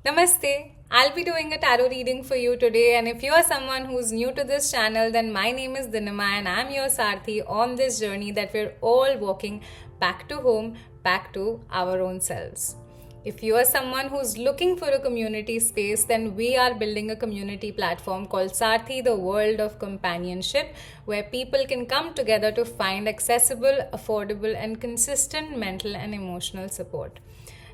Namaste. I'll be doing a tarot reading for you today, and if you are someone who's new to this channel, then my name is Dinima and I'm your Sarthi on this journey that we're all walking back to home, back to our own selves. If you are someone who's looking for a community space, then we are building a community platform called Sarthi, the World of Companionship, where people can come together to find accessible, affordable, and consistent mental and emotional support.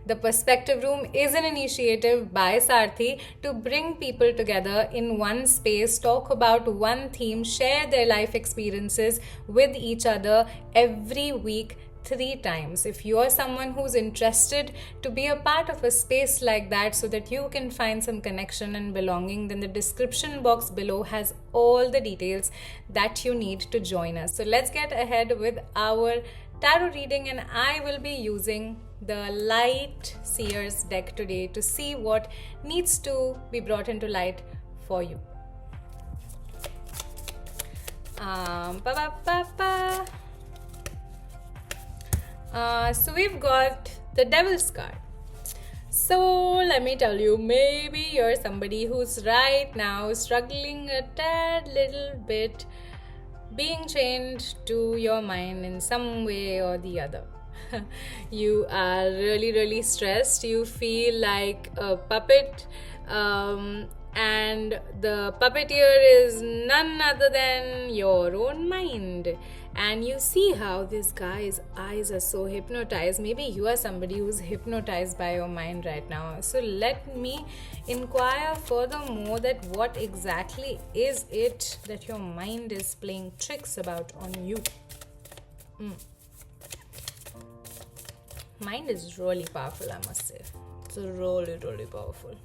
The Perspective Room is an initiative by Sarthi to bring people together in one space, talk about one theme, share their life experiences with each other every week 3 times. If you are someone who's interested to be a part of a space like that so that you can find some connection and belonging, then the description box below has all the details that you need to join us. So let's get ahead with our tarot reading, and I will be using the Light Seers deck today to see what needs to be brought into light for you. Ba, ba, ba, ba. So we've got the Devil's card. So let me tell you, maybe you're somebody who's right now struggling a tad little bit being chained to your mind in some way or the other. You are really stressed. You feel like a puppet, and the puppeteer is none other than your own mind. And you see how this guy's eyes are so hypnotized. Maybe you are somebody who's hypnotized by your mind right now. So let me inquire furthermore that what exactly is it that your mind is playing tricks about on you. Mind is really powerful, I must say. It's really powerful.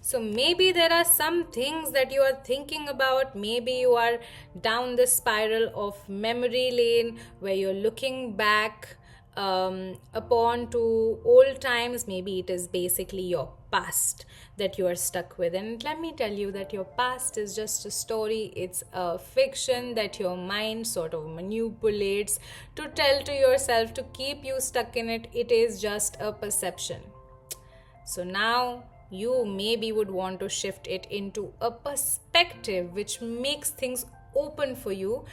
So maybe there are some things that you are thinking about. Maybe you are down the spiral of memory lane where you're looking back upon to old times. Maybe it is basically your past that you are stuck with. And let me tell you that your past is just a story. It's a fiction that your mind sort of manipulates to tell to yourself to keep you stuck in it. It is just a perception. So now you maybe would want to shift it into a perspective which makes things open for you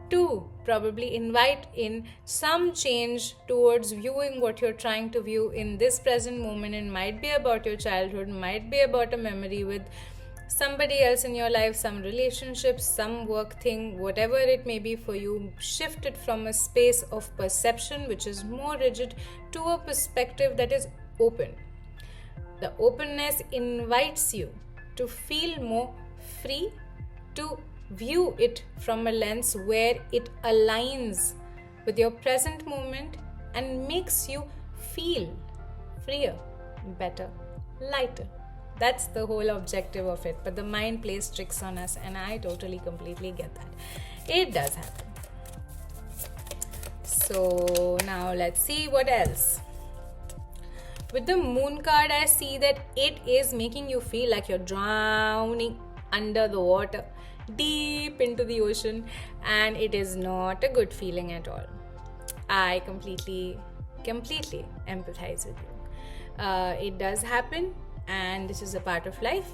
to probably invite in some change towards viewing what you're trying to view in this present moment. It might be about your childhood, might be about a memory with somebody else in your life, some relationship, some work thing, whatever it may be for you. Shift it from a space of perception which is more rigid to a perspective that is open. The openness invites you to feel more free, to view it from a lens where it aligns with your present moment and makes you feel freer, better, lighter. That's the whole objective of it. But the mind plays tricks on us, and I totally, completely get that. It does happen. So now let's see what else. With the Moon card, I see that it is making you feel like you're drowning under the water, deep into the ocean, and it is not a good feeling at all. I completely empathize with you. It does happen, and this is a part of life.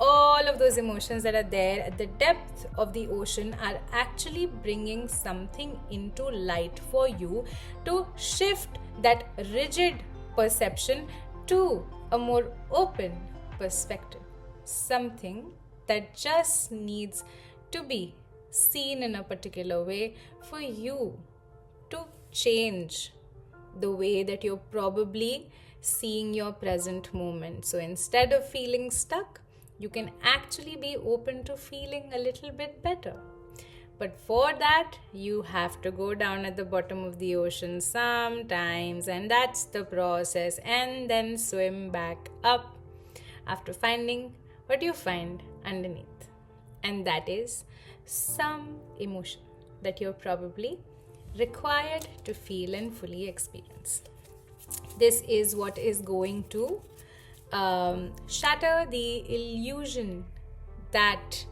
All of those emotions that are there at the depth of the ocean are actually bringing something into light for you to shift that rigid perception to a more open perspective. Something that just needs to be seen in a particular way for you to change the way that you're probably seeing your present moment. So instead of feeling stuck, you can actually be open to feeling a little bit better. But for that, you have to go down at the bottom of the ocean sometimes, and that's the process, and then swim back up after finding what you find underneath. And that is some emotion that you're probably required to feel and fully experience. This is what is going to shatter the illusion that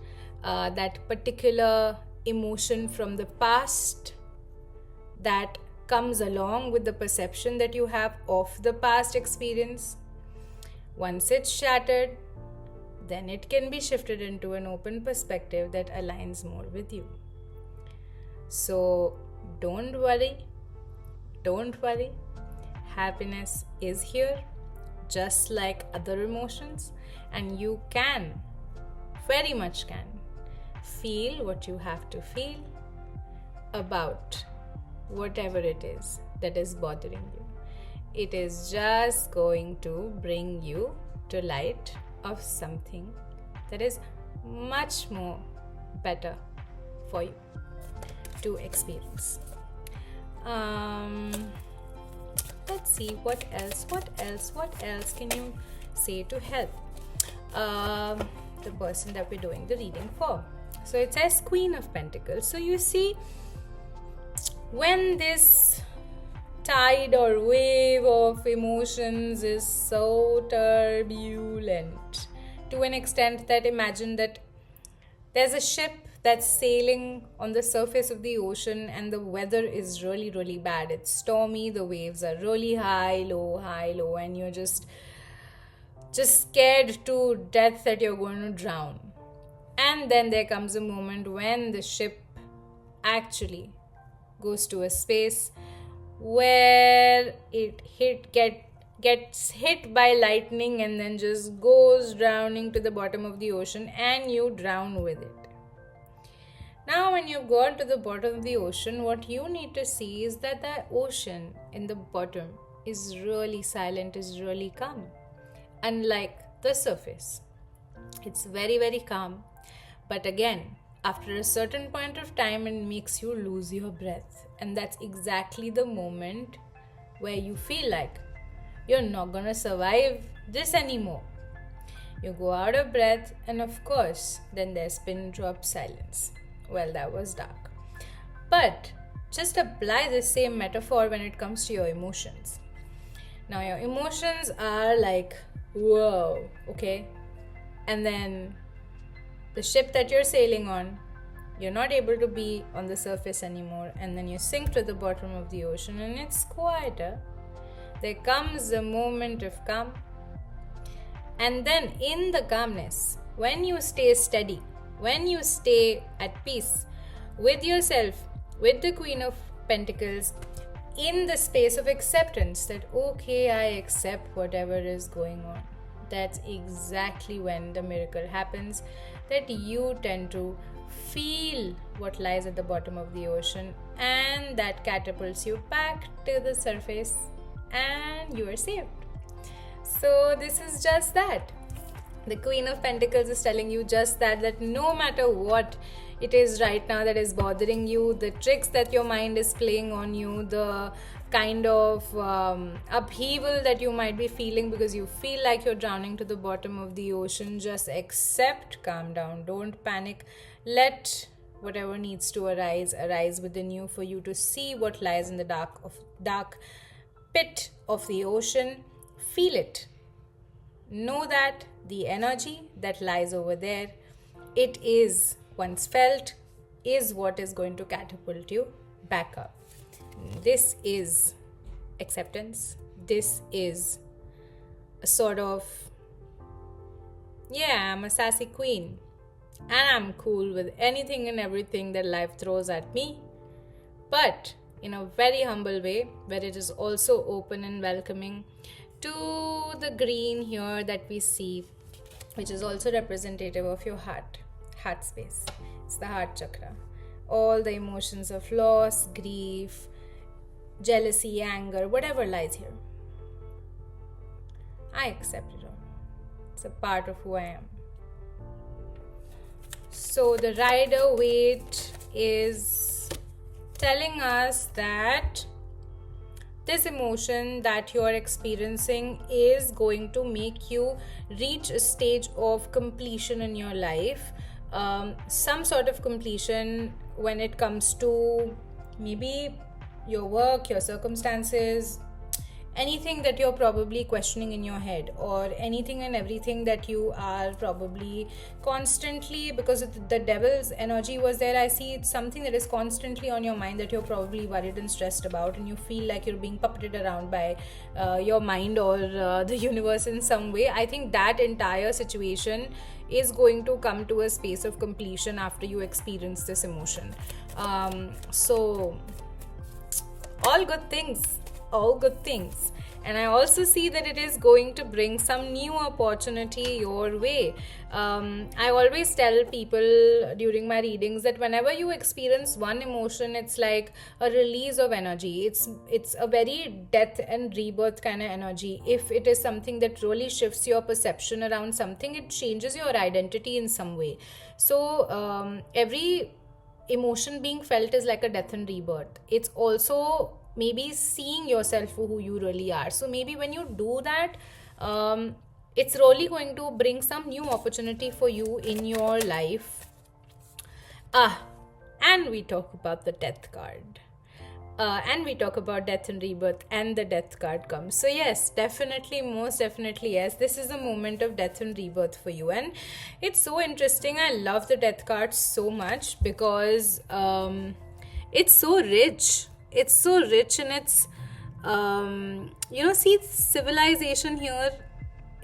that particular emotion from the past that comes along with the perception that you have of the past experience Once it's shattered, then it can be shifted into an open perspective that aligns more with you. So don't worry. Don't worry. Happiness is here, just like other emotions, and you can, very much can, feel what you have to feel about whatever it is that is bothering you. It is just going to bring you to light of something that is much more better for you to experience. Let's see what else can you say to help the person that we're doing the reading for. So it says Queen of Pentacles. So you see, when this tide or wave of emotions is so turbulent to an extent that imagine that there's a ship that's sailing on the surface of the ocean and the weather is really, really bad. It's stormy, the waves are really high, low, and you're just scared to death that you're going to drown. And then there comes a moment when the ship actually goes to a space where it gets hit by lightning and then just goes drowning to the bottom of the ocean, and you drown with it. Now when you've gone to the bottom of the ocean, what you need to see is that the ocean in the bottom is really silent, is really calm. Unlike the surface, it's very, very calm. But again, after a certain point of time, it makes you lose your breath. And that's exactly the moment where you feel like you're not gonna survive this anymore. You go out of breath, and of course, then there's pin drop silence. Well, that was dark. But just apply the same metaphor when it comes to your emotions. Now, your emotions are like, whoa, okay? And then the ship that you're sailing on, you're not able to be on the surface anymore, and then you sink to the bottom of the ocean and it's quieter. There comes a moment of calm, and then in the calmness, when you stay steady, when you stay at peace with yourself, with the Queen of Pentacles, in the space of acceptance that, okay, I accept whatever is going on, that's exactly when the miracle happens, that you tend to feel what lies at the bottom of the ocean, and that catapults you back to the surface and you are saved. So this is just that. The Queen of Pentacles is telling you just that no matter what it is right now that is bothering you, the tricks that your mind is playing on you, the kind of upheaval that you might be feeling because you feel like you're drowning to the bottom of the ocean, just accept, calm down, don't panic, let whatever needs to arise within you for you to see what lies in the dark pit of the ocean. Feel it. Know that the energy that lies over there, it is, once felt, is what is going to catapult you back up. This is acceptance. This is a sort of, yeah, I'm a sassy queen and I'm cool with anything and everything that life throws at me, but in a very humble way, where it is also open and welcoming to the green here that we see, which is also representative of your heart space. It's the heart chakra. All the emotions of loss, grief, jealousy, anger, whatever lies here, I accept it all. It's a part of who I am. So the Rider-Waite is telling us that this emotion that you are experiencing is going to make you reach a stage of completion in your life, some sort of completion when it comes to maybe your work, your circumstances. anything that you're probably questioning in your head, or anything and everything that you are probably constantly, because the devil's energy was there, I see it's something that is constantly on your mind that you're probably worried and stressed about, and you feel like you're being puppeted around by your mind or the universe in some way. I think that entire situation is going to come to a space of completion after you experience this emotion. So all good things, all good things. And I also see that it is going to bring some new opportunity your way. I always tell people during my readings that whenever you experience one emotion, it's like a release of energy. It's a very death and rebirth kind of energy. If it is something that really shifts your perception around something, it changes your identity in some way. So every emotion being felt is like a death and rebirth. It's also maybe seeing yourself for who you really are. So maybe when you do that, it's really going to bring some new opportunity for you in your life. And we talk about the death card. And we talk about death and rebirth, and the death card comes. So yes, definitely, most definitely yes, this is a moment of death and rebirth for you. And it's so interesting. I love the death card so much because it's so rich. It's so rich, and it's see, civilization here,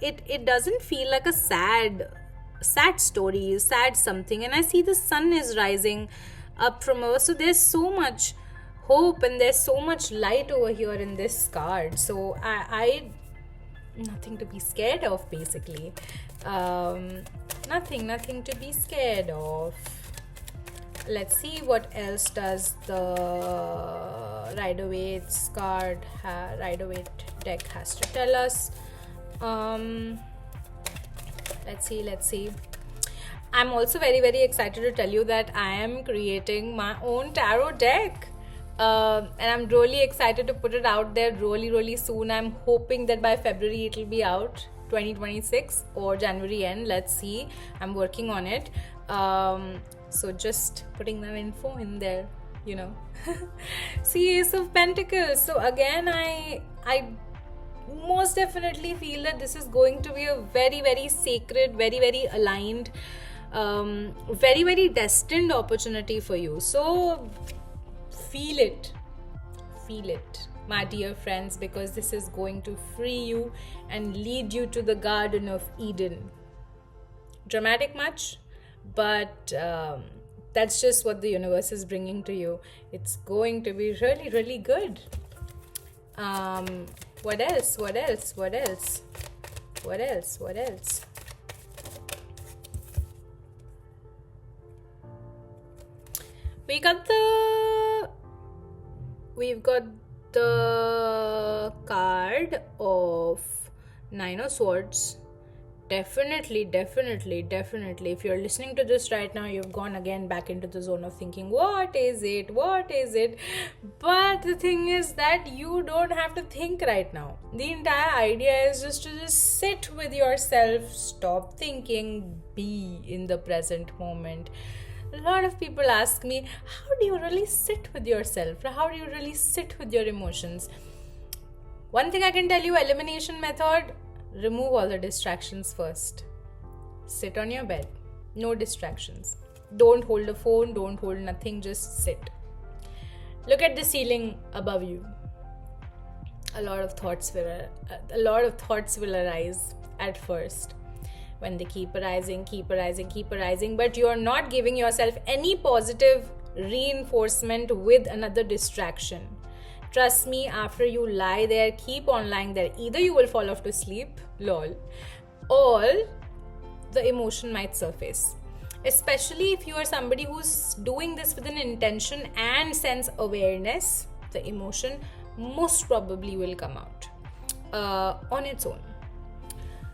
it doesn't feel like a sad story, sad something. And I see the sun is rising up from over, so there's so much hope and there's so much light over here in this card. So I nothing to be scared of, basically. Nothing to be scared of. Let's see what else does the Rider-Waite's card, Rider-Waite deck has to tell us. Let's see. I'm also very, very excited to tell you that I am creating my own tarot deck. And I'm really excited to put it out there really, really soon. I'm hoping that by February it will be out, 2026, or January end. Let's see. I'm working on it. So just putting that info in there, See, Ace of Pentacles. So again, I most definitely feel that this is going to be a very, very sacred, very, very aligned, very, very destined opportunity for you. So feel it, my dear friends, because this is going to free you and lead you to the Garden of Eden. Dramatic much? But that's just what the universe is bringing to you. It's going to be really, really good. What else? We've got the card of Nine of Swords. Definitely. If you're listening to this right now, you've gone again back into the zone of thinking, what is it? But the thing is that you don't have to think right now. The entire idea is just to sit with yourself, stop thinking, be in the present moment. A lot of people ask me, how do you really sit with yourself? How do you really sit with your emotions? One thing I can tell you, elimination method, remove all the distractions first. Sit on your bed. No distractions. Don't hold a phone, don't hold nothing, just sit. Look at the ceiling above you. A lot of thoughts will arise at first. When they keep arising, but you're not giving yourself any positive reinforcement with another distraction. Trust me, after you lie there, keep on lying there, either you will fall off to sleep, lol, or the emotion might surface. Especially if you are somebody who's doing this with an intention and sense awareness, the emotion most probably will come out on its own.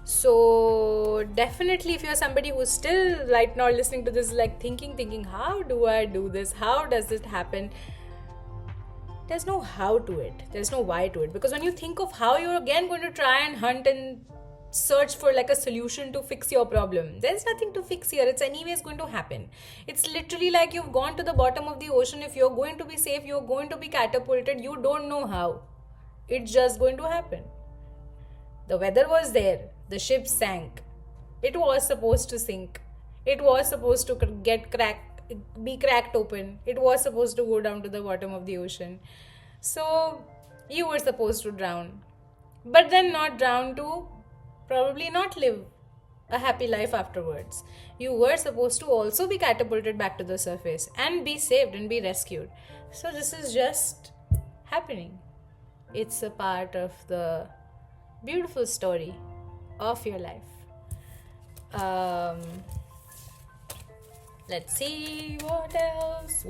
So definitely, if you're somebody who's still right now listening to this, like thinking, how do I do this? How does it happen? There's no how to it. There's no why to it. Because when you think of how, you're again going to try and hunt and search for like a solution to fix your problem. There's nothing to fix here. It's anyways going to happen. It's literally like you've gone to the bottom of the ocean. If you're going to be safe, you're going to be catapulted. You don't know how. It's just going to happen. The weather was there. The ship sank. It was supposed to sink. It was supposed to be cracked open. It was supposed to go down to the bottom of the ocean. So you were supposed to drown. But then not drown to probably not live a happy life afterwards. You were supposed to also be catapulted back to the surface and be saved and be rescued. So this is just happening. It's a part of the beautiful story of your life. Um, let's see what else.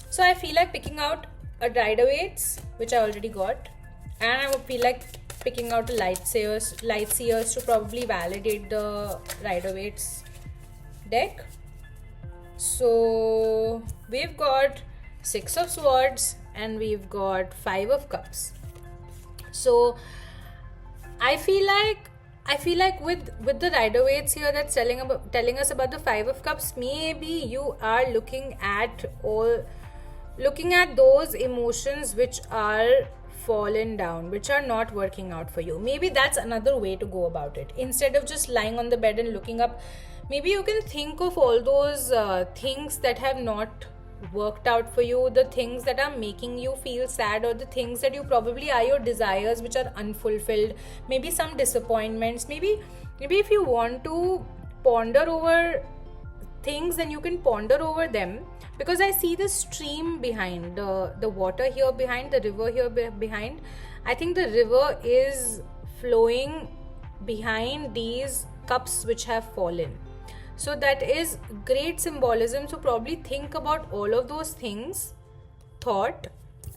So I feel like picking out a Rider Waits, which I already got, and I would feel like picking out a Light Seers to probably validate the Rider Waits deck. So we've got 6 of Swords and we've got 5 of Cups. So I feel like with the Rider Waits here that's telling us about the 5 of Cups, maybe you are looking at those emotions which are fallen down, which are not working out for you. Maybe that's another way to go about it. Instead of just lying on the bed and looking up, maybe you can think of all those things that have not worked out for you, the things that are making you feel sad, or the things that you probably are your desires which are unfulfilled, maybe some disappointments. Maybe if you want to ponder over things, then you can ponder over them, because I see the stream behind, the water here behind, the river here behind. I think the river is flowing behind these cups which have fallen. So that is great symbolism. So probably think about all of those things. Thought.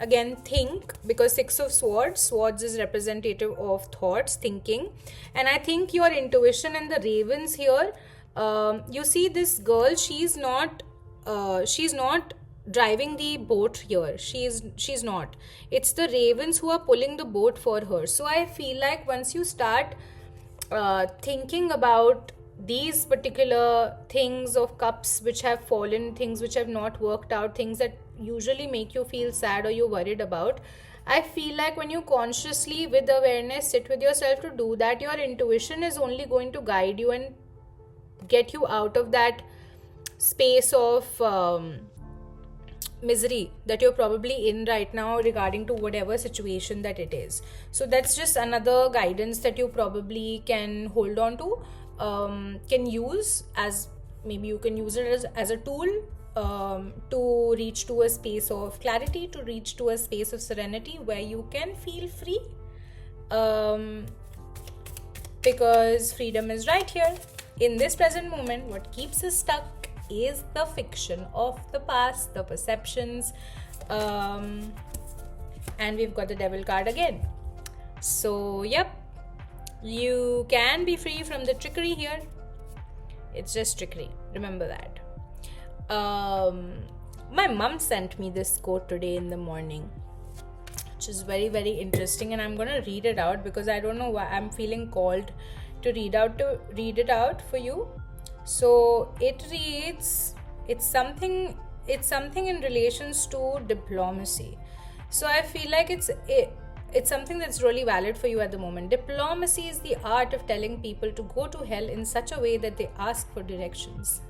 Again, think, because 6 of Swords is representative of thoughts, thinking. And I think your intuition and the ravens here, you see this girl, she's not driving the boat here. She's not. It's the ravens who are pulling the boat for her. So I feel like once you start thinking about these particular things of cups which have fallen, things which have not worked out, things that usually make you feel sad or you're worried about, I feel like when you consciously, with awareness, sit with yourself to do that, your intuition is only going to guide you and get you out of that space of misery that you're probably in right now regarding to whatever situation that it is. So that's just another guidance that you probably can hold on to, can use as, maybe you can use it as a tool to reach to a space of clarity, to reach to a space of serenity where you can feel free, because freedom is right here in this present moment. What keeps us stuck is the fiction of the past, the perceptions, and we've got the Devil card again. So yep, you can be free from the trickery here. It's just trickery, remember that. My mom sent me this quote today in the morning, which is very, very interesting, and I'm gonna read it out because I don't know why I'm feeling called to read it out for you. So it reads, it's something in relations to diplomacy. So I feel like it's something that's really valid for you at the moment. Diplomacy is the art of telling people to go to hell in such a way that they ask for directions.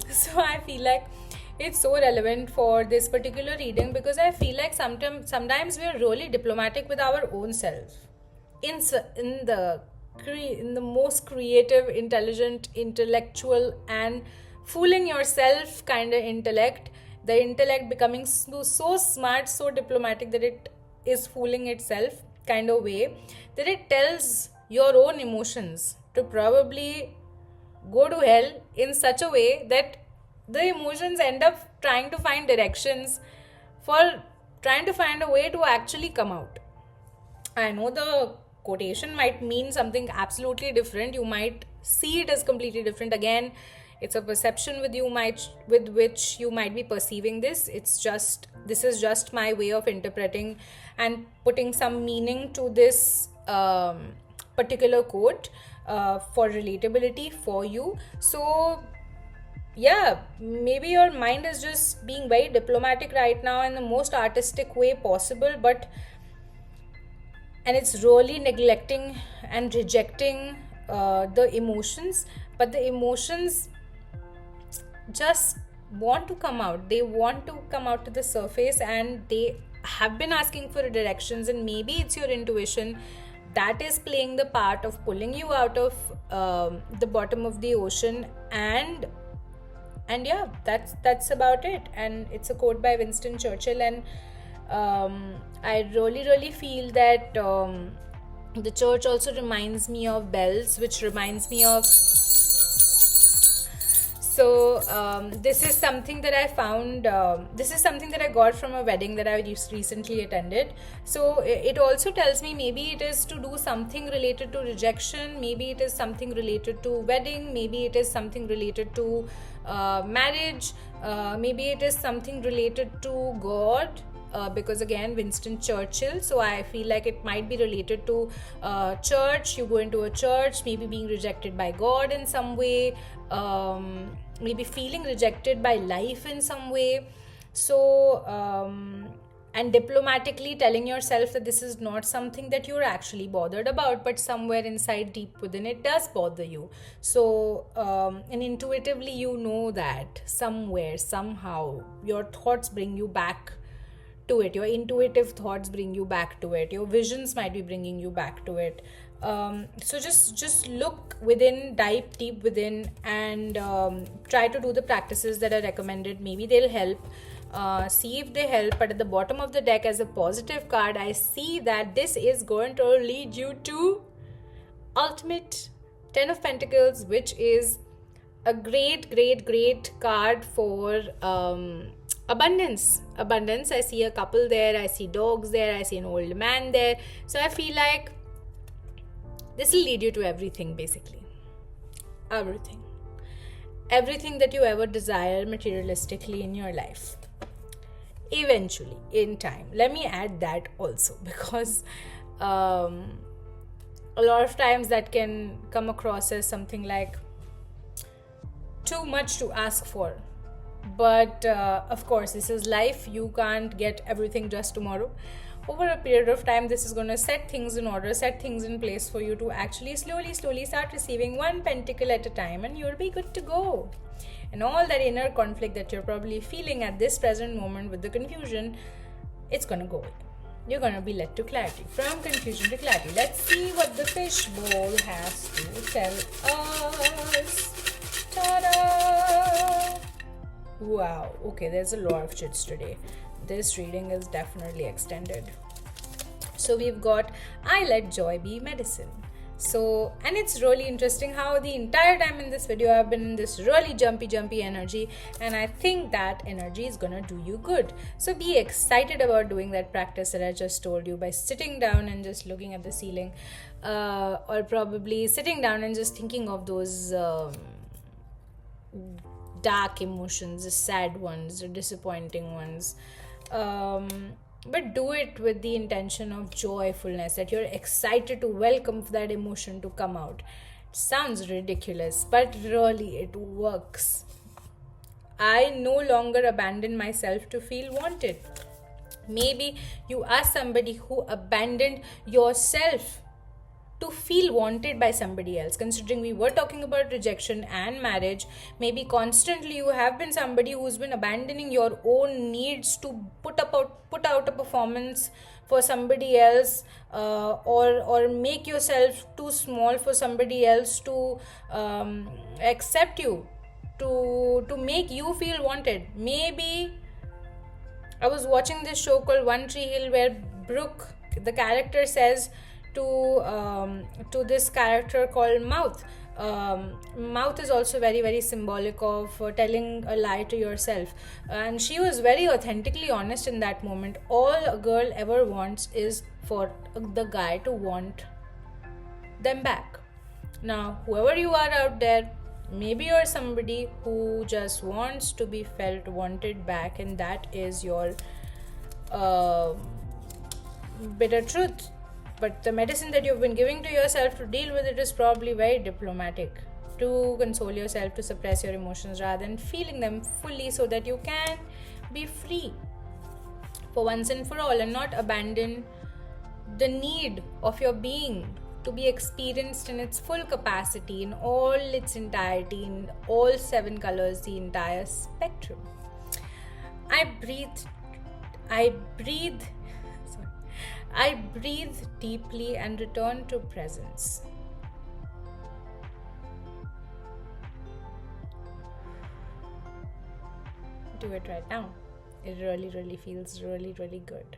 So I feel like it's so relevant for this particular reading, because I feel like sometimes we're really diplomatic with our own self in the most creative, intelligent, intellectual, and fooling yourself kind of intellect. The intellect becoming so smart, so diplomatic that it is fooling itself kind of way, that it tells your own emotions to probably go to hell in such a way that the emotions end up trying to find directions for trying to find a way to actually come out. I know the quotation might mean something absolutely different. You might see it as completely different. Again, it's a perception with which you might be perceiving this. This is just my way of interpreting and putting some meaning to this particular quote for relatability for you. So yeah, maybe your mind is just being very diplomatic right now in the most artistic way possible, but and it's really neglecting and rejecting the emotions, but the emotions just want to come out. They want to come out to the surface, and they have been asking for directions, and maybe it's your intuition that is playing the part of pulling you out of the bottom of the ocean. And yeah, that's about it. And it's a quote by Winston Churchill. And I really feel that the church also reminds me of bells, which reminds me of, so this is something that I found. This is something that I got from a wedding that I recently attended. So it also tells me maybe it is to do something related to rejection. Maybe it is something related to wedding. Maybe it is something related to marriage. Maybe it is something related to God. Because again, Winston Churchill, so I feel like it might be related to church. You go into a church, maybe being rejected by God in some way, maybe feeling rejected by life in some way. So and diplomatically telling yourself that this is not something that you're actually bothered about, but somewhere inside, deep within, it does bother you. So and intuitively you know that somewhere, somehow, your thoughts bring you back to it. Your intuitive thoughts bring you back to it. Your visions might be bringing you back to it. So just look within, dive deep within, and try to do the practices that are recommended. Maybe they'll help. See if they help. But at the bottom of the deck, as a positive card, I see that this is going to lead you to ultimate 10 of Pentacles, which is a great card for abundance. I see a couple there, I see dogs there, I see an old man there. So I feel like this will lead you to everything, basically. Everything that you ever desire materialistically in your life, eventually, in time. Let me add that also, because a lot of times that can come across as something like too much to ask for. But of course, this is life. You can't get everything just tomorrow. Over a period of time, this is going to set things in order, set things in place for you to actually slowly start receiving one pentacle at a time, and you'll be good to go. And all that inner conflict that you're probably feeling at this present moment with the confusion, it's going to go away. You're going to be led to clarity. From confusion to clarity. Let's see what the fishbowl has to tell us. Ta-da! Wow, okay, there's a lot of chits today. This reading is definitely extended. So we've got I Let Joy Be Medicine. So, and it's really interesting how the entire time in this video I've been in this really jumpy energy, and I think that energy is gonna do you good. So be excited about doing that practice that I just told you by sitting down and just looking at the ceiling, or probably sitting down and just thinking of those dark emotions, the sad ones, the disappointing ones. But do it with the intention of joyfulness, that you're excited to welcome that emotion to come out. It sounds ridiculous, but really it works. I no longer abandon myself to feel wanted. Maybe you are somebody who abandoned yourself to feel wanted by somebody else. Considering we were talking about rejection and marriage, maybe constantly you have been somebody who's been abandoning your own needs to put out a performance for somebody else, or make yourself too small for somebody else to accept you, to make you feel wanted. Maybe I was watching this show called One Tree Hill, where Brooke, the character, says to this character called Mouth. Mouth is also very symbolic of telling a lie to yourself, and she was very authentically honest in that moment. All a girl ever wants is for the guy to want them back. Now, whoever you are out there, maybe you're somebody who just wants to be felt wanted back, and that is your bitter truth. But the medicine that you've been giving to yourself to deal with it is probably very diplomatic. to console yourself, to suppress your emotions rather than feeling them fully, so that you can be free for once and for all, and not abandon the need of your being to be experienced in its full capacity, in all its entirety, in all 7 colors, the entire spectrum. I breathe, I breathe, sorry, I breathe deeply and return to presence. Do it right now. It really, really feels really, really good.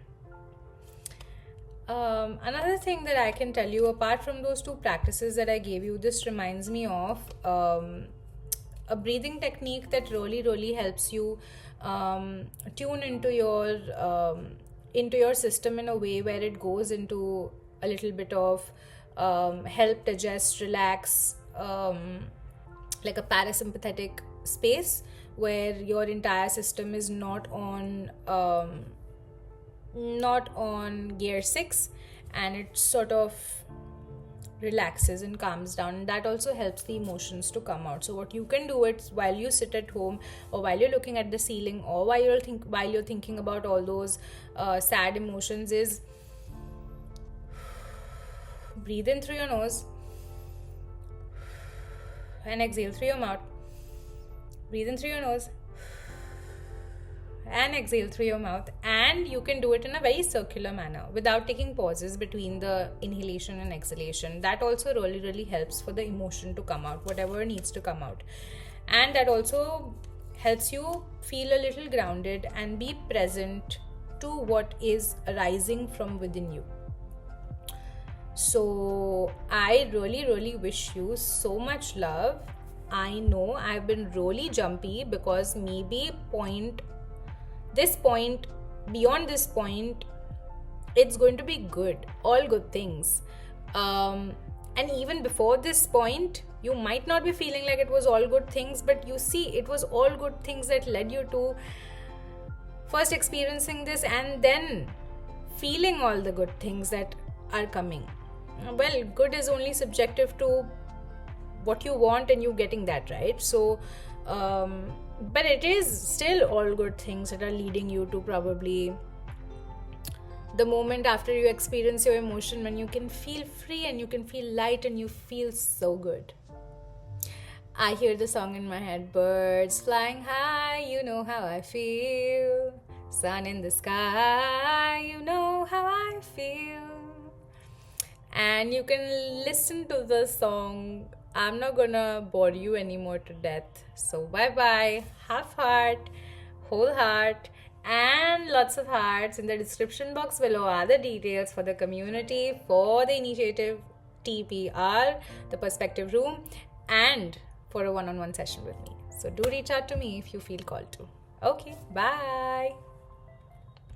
Another thing that I can tell you, apart from those 2 practices that I gave you, this reminds me of a breathing technique that really, really helps you tune into your system in a way where it goes into a little bit of help digest, relax, like a parasympathetic space where your entire system is not on gear 6, and it sort of relaxes and calms down, and that also helps the emotions to come out. So what you can do is, while you sit at home, or while you're looking at the ceiling, or while you're thinking about all those sad emotions, is breathe in through your nose and exhale through your mouth. Breathe in through your nose and exhale through your mouth, and you can do it in a very circular manner without taking pauses between the inhalation and exhalation. That also really, really helps for the emotion to come out, whatever needs to come out, and that also helps you feel a little grounded and be present to what is arising from within you. So I really, really wish you so much love. I know I've been really jumpy because maybe beyond this point, it's going to be good, all good things. And even before this point, you might not be feeling like it was all good things, but you see, it was all good things that led you to first experiencing this and then feeling all the good things that are coming. Well, good is only subjective to what you want and you getting that, right? So but it is still all good things that are leading you to probably the moment after you experience your emotion, when you can feel free and you can feel light and you feel so good. I hear the song in my head, birds flying high, you know how I feel. Sun in the sky, you know how I feel. And you can listen to the song. I'm not gonna bore you anymore to death. So bye-bye. Half heart, whole heart, and lots of hearts. In the description box below are the details for the community, for the initiative TPR, the perspective room, and for a one-on-one session with me. So do reach out to me if you feel called to. Okay, bye.